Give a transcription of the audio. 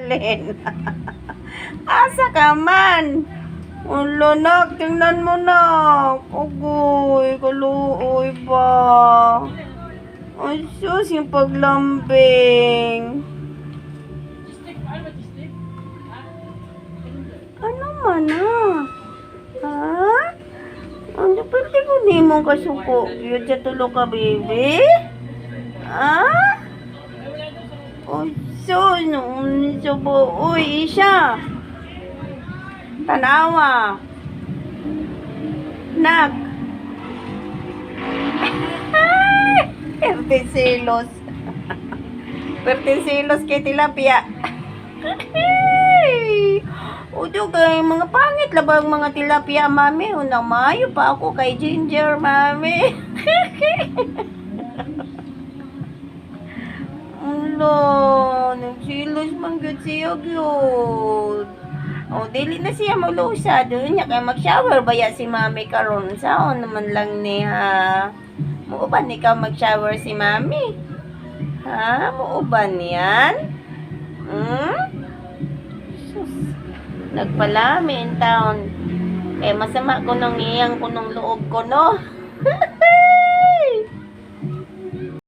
Marlene. Asa ka man? Ulo nak, tingnan mo na. Agoy, kaluoy ba? Ay, sus, yung paglambing. Ano man ha? Ano pwede ko di mo kasuko? Yun sa tulo ka, baby? Ha? Ay, sus, noon sa bo. Uy, Isha. Tanawa. Nak. Pertisilos. Pertisilos kay tilapia. Udo kay mga pangit labang mga tilapia, mami. Unang mayo pa ako kay Ginger, mami. Ulo, nagsilos man gyud siya gyud. O, dili na siya malusa. Doon niya kay mag-shower baya si mami karon. Saan naman lang niya. Muuban ikaw mag-shower si mami? Ha? Muuban yan? Sus. Nagpalami in town. Masama ko nang iyang kunong loob ko, no?